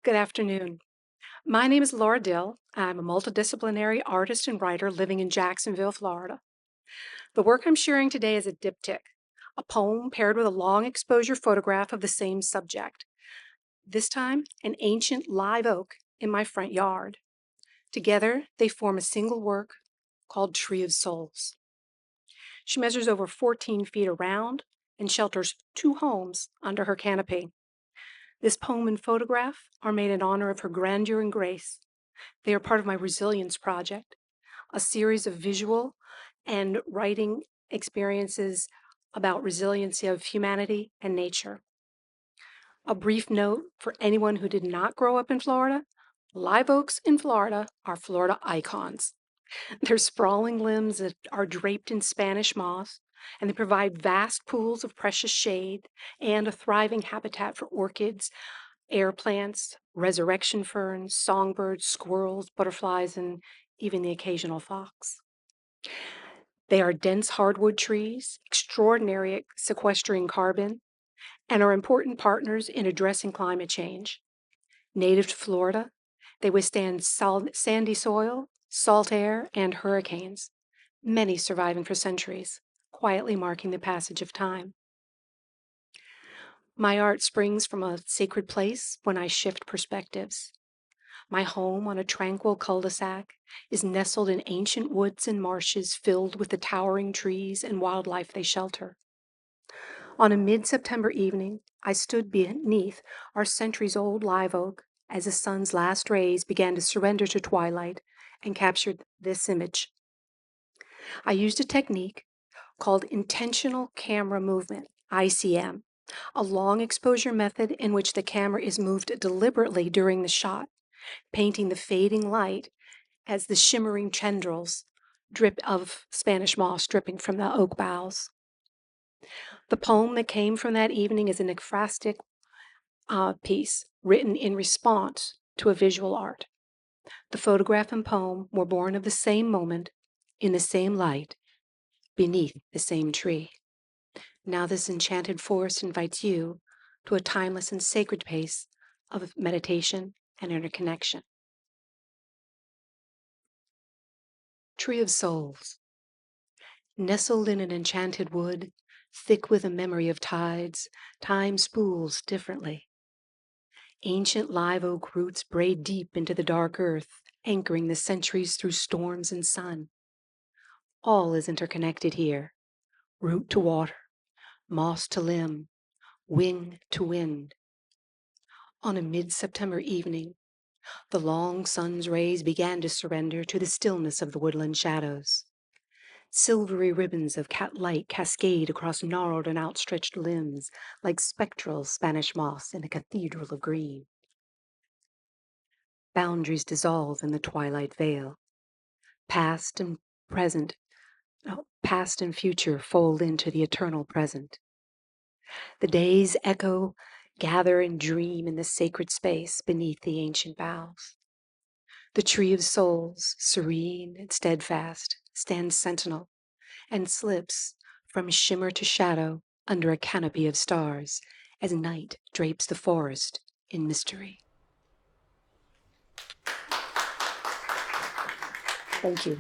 Good afternoon. My name is Laura Dill. I'm a multidisciplinary artist and writer living in Jacksonville, Florida. The work I'm sharing today is a diptych, a poem paired with a long exposure photograph of the same subject. This time, an ancient live oak in my front yard. Together, they form a single work called Tree of Souls. She measures over 14 feet around and shelters two homes under her canopy. This poem and photograph are made in honor of her grandeur and grace. They are part of my Resilience Project, a series of visual and writing experiences about resiliency of humanity and nature. A brief note for anyone who did not grow up in Florida: live oaks in Florida are Florida icons. Their sprawling limbs that are draped in Spanish moss, and they provide vast pools of precious shade and a thriving habitat for orchids, air plants, resurrection ferns, songbirds, squirrels, butterflies, and even the occasional fox. They are dense hardwood trees, extraordinary at sequestering carbon, and are important partners in addressing climate change. Native to Florida, they withstand sandy soil, salt air, and hurricanes, many surviving for centuries, quietly marking the passage of time. My art springs from a sacred place when I shift perspectives. My home on a tranquil cul-de-sac is nestled in ancient woods and marshes filled with the towering trees and wildlife they shelter. On a mid-September evening, I stood beneath our centuries-old live oak as the sun's last rays began to surrender to twilight and captured this image. I used a technique called intentional camera movement, ICM, a long exposure method in which the camera is moved deliberately during the shot, painting the fading light as the shimmering tendrils drip of Spanish moss dripping from the oak boughs. The poem that came from that evening is an ekphrastic piece written in response to a visual art. The photograph and poem were born of the same moment, in the same light, beneath the same tree. Now this enchanted forest invites you to a timeless and sacred pace of meditation and interconnection. Tree of Souls. Nestled in an enchanted wood, thick with a memory of tides, time spools differently. Ancient live oak roots braid deep into the dark earth, anchoring the centuries through storms and sun. All is interconnected here, root to water, moss to limb, wing to wind. On a mid-September evening, the long sun's rays began to surrender to the stillness of the woodland shadows. Silvery ribbons of cat light cascade across gnarled and outstretched limbs like spectral Spanish moss in a cathedral of green. Boundaries dissolve in the twilight veil. Past and present, past and future fold into the eternal present. The days echo, gather and dream in the sacred space beneath the ancient boughs. The tree of souls, serene and steadfast, stands sentinel and slips from shimmer to shadow under a canopy of stars as night drapes the forest in mystery. Thank you.